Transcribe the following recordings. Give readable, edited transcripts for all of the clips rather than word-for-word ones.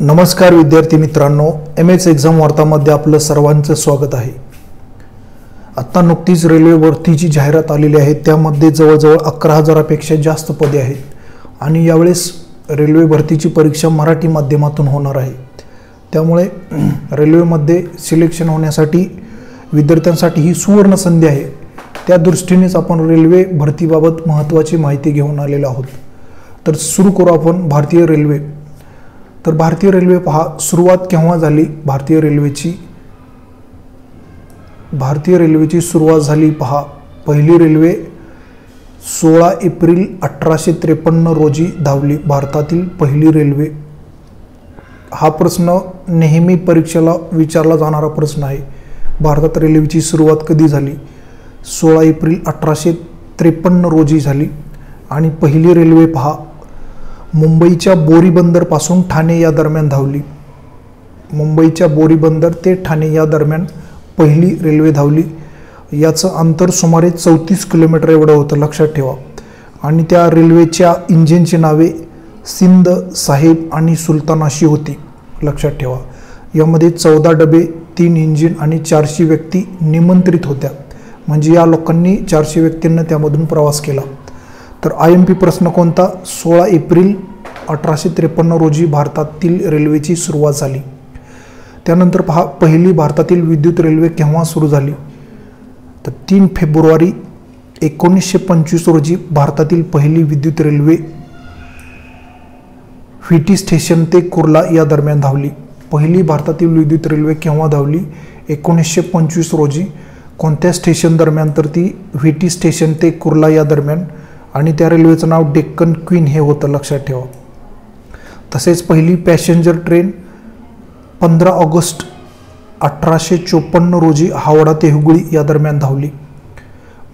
नमस्कार विद्यार्थी मित्रांनो, MS एक्झाम वार्तामध्ये आपलं सर्वांचं स्वागत आहे। आता नुकतीच रेल्वे भरतीची जाहिरात आलेली आहे। त्यामध्ये जवळजवळ 11,000 पेक्षा जास्त पदे आहेत आणि यावेळेस रेल्वे भरतीची परीक्षा मराठी माध्यमातून होणार आहे। त्यामुळे रेल्वेमध्ये सिलेक्शन होण्यासाठी विद्यार्थ्यांसाठी ही सुवर्ण संधी आहे। त्या दृष्टीनेच आपण रेल्वे भरतीबाबत महत्त्वाची माहिती घेऊन आलेलो आहोत। तर सुरू करू आपण भारतीय रेल्वे। तर भारतीय रेल्वे पहा, सुरुवात केव्हा झाली भारतीय रेल्वेची सुरुवात झाली पहा। पहिली रेल्वे 16 एप्रिल 1853 रोजी धावली। भारतातील पहिली रेल्वे हा प्रश्न नेहमी परीक्षेला विचारला जाणारा प्रश्न आहे। भारतात रेल्वेची सुरुवात कधी झाली? 16 एप्रिल 1853 रोजी झाली। आणि पहिली रेल्वे पहा, मुंबईच्या बोरीबंदर पासून ठाणे या दरम्यान धावली। मुंबईच्या बोरीबंदर ते ठाणे या दरम्यान पहिली रेल्वे धावली। याचं अंतर सुमारे 34 किलोमीटर एवढं होतं, लक्षात ठेवा। आणि त्या रेल्वेच्या इंजिनची नावे सिंध, साहेब आणि सुलतान अशी होती, लक्षात ठेवा। यामध्ये 14 डबे, 3 इंजिन आणि 400 व्यक्ती निमंत्रित होत्या। म्हणजे या लोकांनी 400 व्यक्तींना त्यामधून प्रवास केला। तर IMP प्रश्न कोणता? 16 एप्रिल 1853 रोजी भारतातील रेल्वेची सुरुवात झाली। त्यानंतर पहा, पहिली भारतातील विद्युत रेल्वे केव्हा सुरू झाली? तर 3 फेब्रुवारी 1925 रोजी भारतातील पहिली विद्युत रेल्वे व्हीटी स्टेशन ते कुर्ला या दरम्यान धावली। पहिली भारतातील विद्युत रेल्वे केव्हा धावली? 1925 रोजी। कोणत्या स्टेशन दरम्यान? तर ती व्हीटी स्टेशन ते कुर्ला या दरम्यान। आणि त्या रेल्वेचं नाव डेक्कन क्वीन हे होतं, लक्षात ठेवा। तसेच पहिली पॅसेंजर ट्रेन 15 ऑगस्ट 1854 रोजी हावडा ते हुगळी या दरम्यान धावली।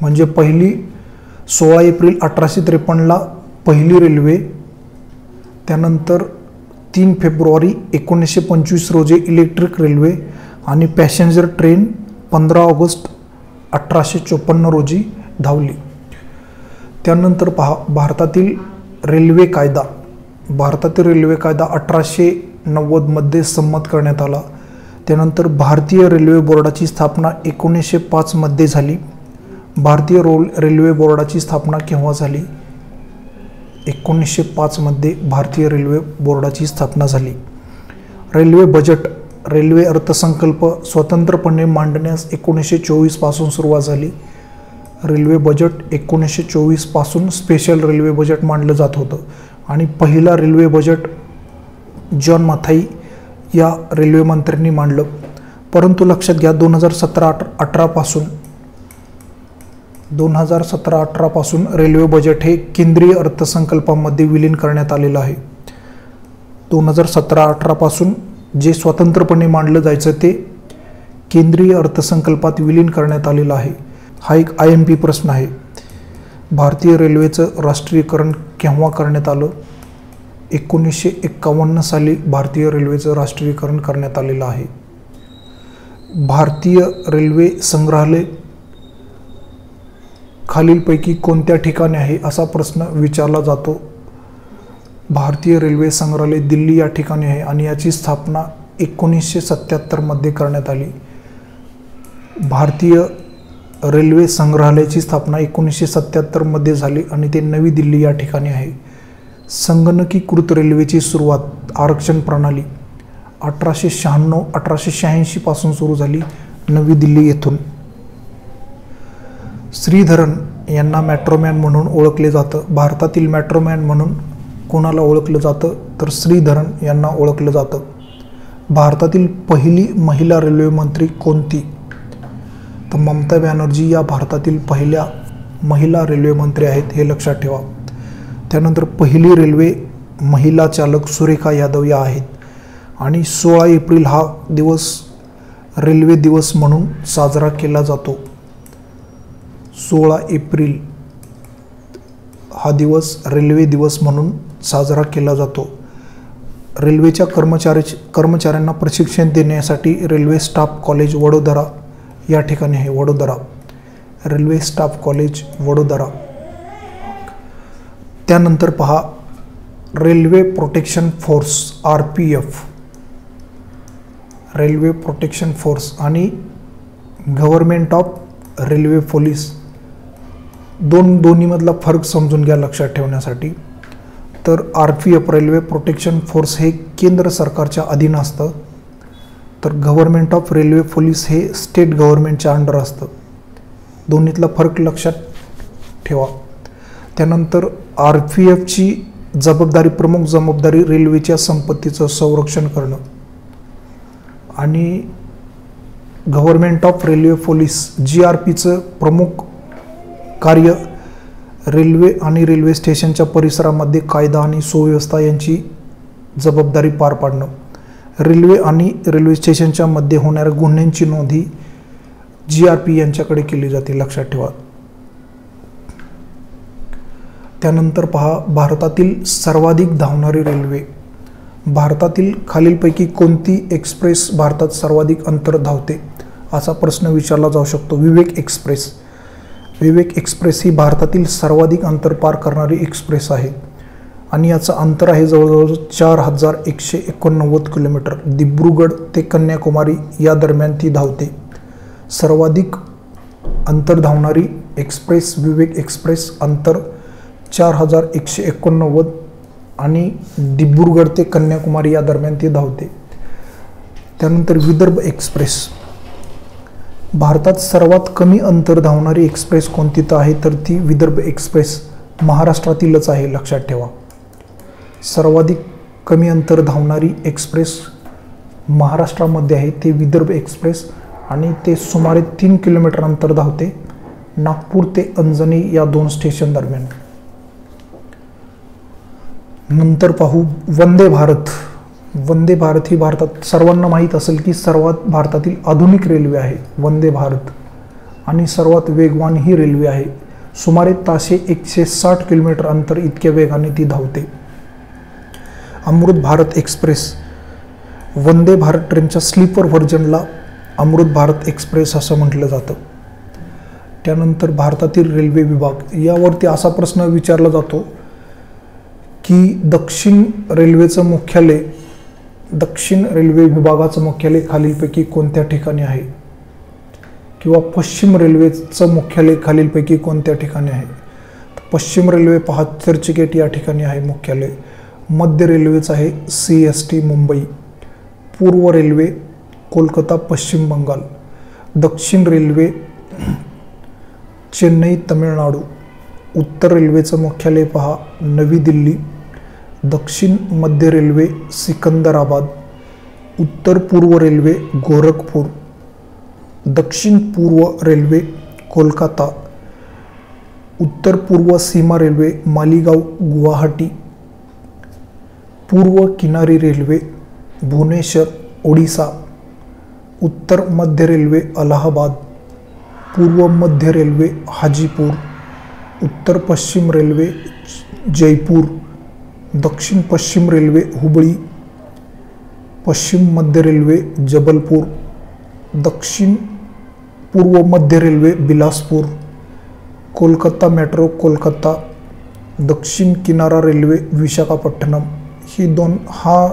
म्हणजे पहिली 16 एप्रिल 1853ला पहिली रेल्वे, त्यानंतर 3 फेब्रुवारी 1925 रोजी इलेक्ट्रिक रेल्वे आणि पॅसेंजर ट्रेन 15 ऑगस्ट 1854 रोजी धावली। त्यानंतर पहा, भारतातील रेल्वे कायदा 1890 मध्ये संमत करण्यात आला। त्यानंतर भारतीय रेल्वे बोर्डाची स्थापना 1905 मध्ये झाली। भारतीय रेल्वे बोर्डाची स्थापना केव्हा झाली? 1905 मध्ये भारतीय रेल्वे बोर्डाची स्थापना झाली। रेल्वे बजेट, रेल्वे अर्थसंकल्प स्वतंत्रपणे मांडण्यास 1924 पासून सुरुवात झाली। रेल्वे बजेट 1924 पासून स्पेशल रेल्वे बजेट मांडलं जात होतं। आणि पहिला रेल्वे बजेट जॉन मथाई या रेल्वे मंत्र्यांनी मांडलं। परंतु लक्षात घ्या, 2017-18 पासून रेल्वे बजेट हे केंद्रीय अर्थसंकल्पामध्ये विलीन करण्यात आलेलं आहे। 2017-18 पासून जे स्वतंत्रपणे मांडलं जायचं ते केंद्रीय अर्थसंकल्पात विलीन करण्यात आलेलं आहे। हा एक IMP प्रश्न आहे। भारतीय रेल्वेचं राष्ट्रीयकरण केव्हा करण्यात आलं? 1951 साली भारतीय रेल्वेचं राष्ट्रीयकरण करण्यात आलेलं आहे। भारतीय रेल्वे संग्रहालय खालीलपैकी कोणत्या ठिकाणी आहे असा प्रश्न विचारला जातो। भारतीय रेल्वे संग्रहालय दिल्ली या ठिकाणी आहे आणि याची स्थापना 1977 मध्ये करण्यात आली। भारतीय रेल्वे संग्रहालयाची स्थापना 1977 मध्ये झाली आणि ते नवी दिल्ली या ठिकाणी आहे। संगणकीकृत रेल्वेची सुरुवात, आरक्षण प्रणाली 1886 पासून सुरू झाली, नवी दिल्ली येथून। श्रीधरन यांना मेट्रोमॅन म्हणून ओळखले जातं। भारतातील मेट्रोमॅन म्हणून कोणाला ओळखलं जातं? तर श्रीधरन यांना ओळखलं जातं। भारतातील पहिली महिला रेल्वे मंत्री कोणती? तर ममता बॅनर्जी या भारतातील पहिल्या महिला रेल्वे मंत्री आहेत, हे लक्षात ठेवा। त्यानंतर पहिली रेल्वे महिला चालक सुरेखा यादव या आहेत। आणि 16 एप्रिल हा दिवस रेल्वे दिवस म्हणून साजरा केला जातो। 16 एप्रिल हा दिवस रेल्वे दिवस म्हणून साजरा केला जातो। रेल्वेच्या कर्मचाऱ्यांना प्रशिक्षण देण्यासाठी रेल्वे स्टाफ कॉलेज वडोदरा या ठिकाणी आहे, Vadodara, railway staff college Vadodara. त्यानंतर पहा, railway protection force RPF railway protection force आणि गव्हर्नमेंट ऑफ रेल्वे पोलीस दोन्हीमधला फरक समजून घ्या लक्षात ठेवण्यासाठी. तर RPF रेल्वे प्रोटेक्शन फोर्स हे केंद्र सरकारच्या अधीन असतं, तर गव्हर्नमेंट ऑफ रेल्वे पोलीस हे स्टेट गव्हर्नमेंटच्या अंडर असतं. दोन्हीतला फरक लक्षात ठेवा. त्यानंतर RPFची प्रमुख जबाबदारी रेल्वेच्या संपत्तीचं संरक्षण करणं आणि गव्हर्नमेंट ऑफ रेल्वे पोलीस GRPचं प्रमुख कार्य रेल्वे आणि रेल्वे स्टेशनच्या परिसरामध्ये कायदा आणि सुव्यवस्था यांची जबाबदारी पार पाडणं. रेल्वे आणि रेल्वे स्टेशनच्या मध्ये होणाऱ्या गुन्ह्यांची नोंद ही GRP यांच्याकडे केली जाते, लक्षात ठेवा. त्यानंतर पहा, भारतातील सर्वाधिक धावणारी रेल्वे. भारतातील खालीलपैकी कोणती एक्सप्रेस भारतात सर्वाधिक अंतर धावते असा प्रश्न विचारला जाऊ शकतो. विवेक एक्सप्रेस. विवेक एक्सप्रेस ही भारतातील सर्वाधिक अंतर पार करणारी एक्सप्रेस आहे आणि याचं अंतर आहे जवळजवळ 4189 किलोमीटर. दिब्रुगड ते कन्याकुमारी या दरम्यान ती धावते. सर्वाधिक अंतर धावणारी एक्सप्रेस विवेक एक्सप्रेस, अंतर 4189 आणि दिब्रुगड ते कन्याकुमारी या दरम्यान ती धावते. त्यानंतर विदर्भ एक्सप्रेस. भारतात सर्वात कमी अंतर धावणारी एक्सप्रेस कोणती आहे तर ती विदर्भ एक्सप्रेस महाराष्ट्रातीलच आहे, लक्षात ठेवा. सर्वाधिक कमी अंतर धावणारी एक्सप्रेस महाराष्ट्रामध्ये आहे, ते विदर्भ एक्सप्रेस आणि ते सुमारे 3 किलोमीटर अंतर धावते नागपूर ते अंजनी या 2 स्टेशन दरम्यान. नंतर पाहू वंदे भारत. वंदे भारत ही भारतात सर्वांना माहीत असेल की सर्वात भारतातील आधुनिक रेल्वे आहे वंदे भारत आणि सर्वात वेगवान ही रेल्वे आहे. सुमारे ताशी 160 किलोमीटर अंतर इतक्या वेगाने ती धावते. अमृत भारत एक्सप्रेस. वंदे भारत ट्रेनच्या स्लीपर व्हर्जनला अमृत भारत एक्सप्रेस असं म्हटलं जातं. त्यानंतर भारतातील रेल्वे विभाग. यावरती असा प्रश्न विचारला जातो की दक्षिण रेल्वे विभागाचं मुख्यालय खालीलपैकी कोणत्या ठिकाणी आहे किंवा पश्चिम रेल्वेचं मुख्यालय खालीलपैकी कोणत्या ठिकाणी आहे. पश्चिम रेल्वे पहा चर्चगेट या ठिकाणी आहे मुख्यालय. मध्य रेल्वेचं आहे CST मुंबई. पूर्व रेल्वे कोलकाता पश्चिम बंगाल. दक्षिण रेल्वे चेन्नई तामिळनाडू. उत्तर रेल्वेचं मुख्यालय पहा नवी दिल्ली. दक्षिण मध्य रेल्वे सिकंदराबाद. उत्तर पूर्व रेल्वे गोरखपूर. दक्षिण पूर्व रेल्वे कोलकाता. उत्तर पूर्व सीमा रेल्वे मालीगाव गुवाहाटी. पूर्व किनारी रेल्वे भुवनेश्वर ओडिसा. उत्तर मध्य रेल्वे अलाहाबाद. पूर्व मध्य रेल्वे हाजीपूर. उत्तर पश्चिम रेल्वे जयपूर. दक्षिण पश्चिम रेल्वे हुबळी. पश्चिम मध्य रेल्वे जबलपूर. दक्षिण पूर्व मध्य रेल्वे बिलासपूर. कोलकाता मेट्रो कोलकाता. दक्षिण किनारा रेल्वे विशाखापट्टणम. हा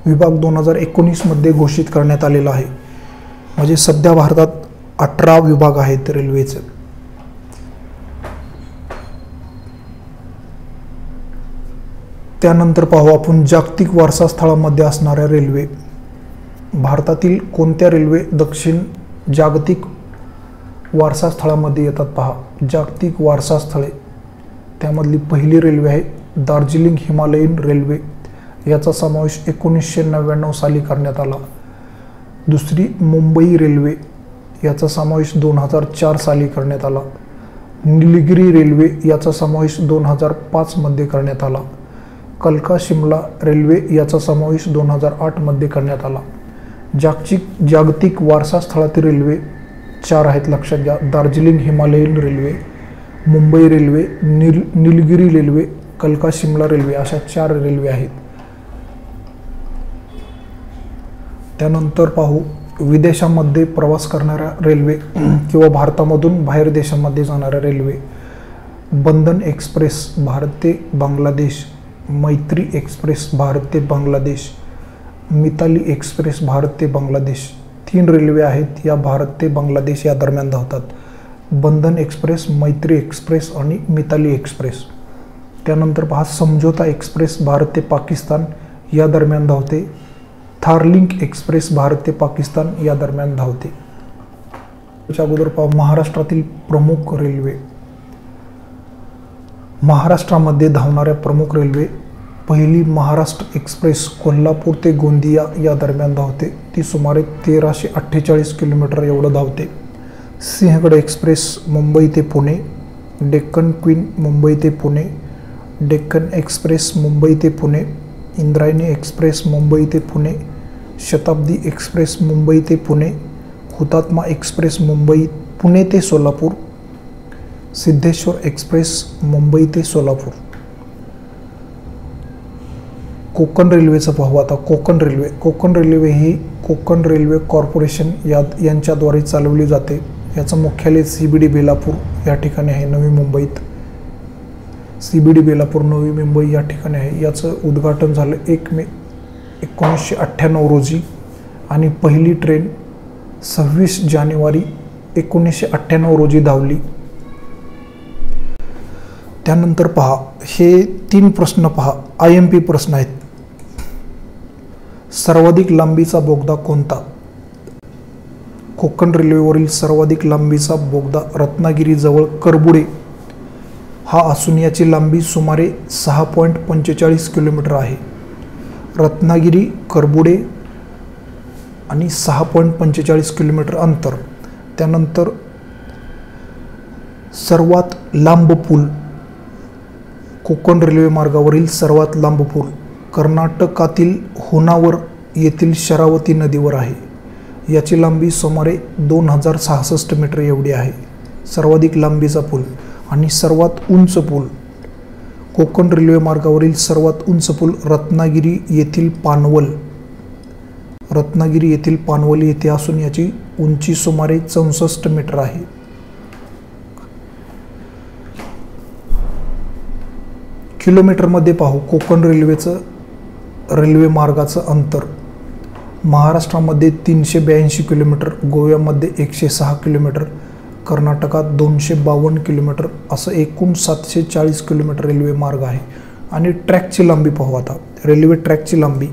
विभाग 2019 मध्ये घोषित करण्यात आलेला आहे. म्हणजे सध्या भारतात 18 विभाग आहेत रेल्वेचे. त्यानंतर पाहू आपण जागतिक वारसा स्थळांमध्ये असणाऱ्या रेल्वे. भारतातील कोणत्या रेल्वे जागतिक वारसा स्थळांमध्ये येतात पहा. जागतिक वारसा स्थळे त्यामधली पहिली रेल्वे आहे दार्जिलिंग हिमालयन रेल्वे. याचा समावेश 1999 साली करण्यात आला. दुसरी मुंबई रेल्वे. याचा समावेश 2004 साली करण्यात आला. निलगिरी रेल्वे. याचा समावेश 2005 मध्ये करण्यात आला. कलका शिमला रेल्वे. याचा समावेश 2008 मध्ये करण्यात आला. जागतिक वारसा स्थळातील रेल्वे 4 आहेत, लक्षात घ्या. Darjeeling Himalayan railway, Mumbai railway, Nilgiri railway, कलका शिमला रेल्वे अशा 4 रेल्वे आहेत. त्यानंतर पाहू विदेशामध्ये प्रवास करणाऱ्या रेल्वे किंवा भारतामधून बाहेर देशामध्ये जाणाऱ्या रेल्वे. बंधन एक्सप्रेस भारत ते बांगलादेश. मैत्री एक्सप्रेस भारत ते बांगलादेश. मिताली एक्सप्रेस भारत ते बांगलादेश. 3 रेल्वे आहेत या भारत ते बांगलादेश या दरम्यान धावतात. बंधन एक्सप्रेस, मैत्री एक्सप्रेस आणि मिताली एक्सप्रेस. त्यानंतर पहा समझोता एक्सप्रेस भारत ते पाकिस्तान या दरम्यान धावते. थारलिंक एक्सप्रेस भारत ते पाकिस्तान या दरम्यान धावते. त्याच्या अगोदर पहा महाराष्ट्रातील प्रमुख रेल्वे. महाराष्ट्रामध्ये धावणाऱ्या प्रमुख रेल्वे. पहिली महाराष्ट्र एक्सप्रेस कोल्हापूर ते गोंदिया या दरम्यान धावते. ती सुमारे 1348 किलोमीटर एवढं धावते. सिंहगड एक्सप्रेस मुंबई ते पुणे. डेक्कन क्वीन मुंबई ते पुणे. डेक्कन एक्सप्रेस मुंबई ते पुणे. इंद्रायणी एक्सप्रेस मुंबई ते पुणे. शताब्दी एक्सप्रेस मुंबई ते पुणे. हुतात्मा एक्सप्रेस मुंबई पुणे ते सोलापूर. सिद्धेश्वर एक्सप्रेस मुंबई ते सोलापूर. कोकण रेल्वेचं पाहू आता. कोकण रेल्वे ही कोकण रेल्वे कॉर्पोरेशन यांच्याद्वारे चालवली जाते. याचं मुख्यालय CBD बेलापूर या ठिकाणी आहे, नवी मुंबईत. CBD बेलापूर नवी मुंबई या ठिकाणी आहे. याचं उद्घाटन झालं 1 मे 1998 रोजी आणि पहिली ट्रेन 26 जानेवारी 1998 रोजी धावली. त्यानंतर पहा हे 3 प्रश्न पहा, IMP प्रश्न आहेत. सर्वाधिक लांबीचा बोगदा कोणता? कोकण रेल्वेवरील सर्वाधिक लांबीचा बोगदा रत्नागिरीजवळ करबुडे हा असून याची लांबी सुमारे 6.45 किलोमीटर आहे. रत्नागिरी करबुडे आणि 6.45 किलोमीटर अंतर. त्यानंतर सर्वात लांब पूल. कोकण रेल्वे मार्गावरील सर्वात लांब पूल कर्नाटकातील होनावर येथील शरावती नदीवर आहे. याची लांबी सुमारे 2066 मीटर एवढी आहे. सर्वाधिक लांबीचा पूल. आणि सर्वात उंच पूल. कोकण रेल्वे मार्गावरील सर्वात उंच पूल रत्नागिरी येथील पानवल. रत्नागिरी येथील पानवल येथे असून याची उंची सुमारे 64 मीटर आहे. किलोमीटरमध्ये पाहू कोकण रेल्वे मार्गाचं अंतर. महाराष्ट्रामध्ये 382 किलोमीटर, गोव्यामध्ये 106 किलोमीटर, कर्नाटकात 252 किलोमीटर असं एकूण 740 किलोमीटर रेल्वे मार्ग आहे. आणि ट्रॅकची लांबी पाहू आता. रेल्वे ट्रॅकची लांबी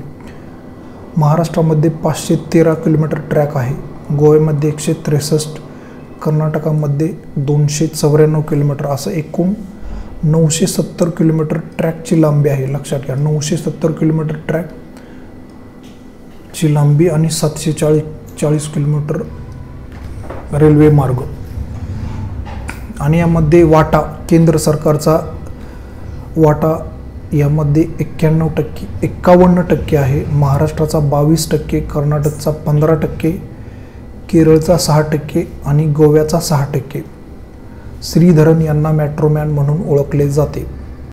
महाराष्ट्रामध्ये 513 किलोमीटर ट्रॅक आहे. गोव्यामध्ये 163, कर्नाटकामध्ये 294 किलोमीटर असं एकूण 970 किलोमीटर ट्रॅकची लांबी आहे. लक्षात घ्या 970 किलोमीटर ट्रॅकची लांबी आणि 740 किलोमीटर रेल्वे मार्ग. आणि यामध्ये वाटा, केंद्र सरकारचा वाटा यामध्ये 51% आहे. महाराष्ट्राचा 22%, कर्नाटकचा 15%, केरळचा 6% आणि गोव्याचा 6%. श्रीधरन यांना मेट्रोमॅन म्हणून ओळखले जाते.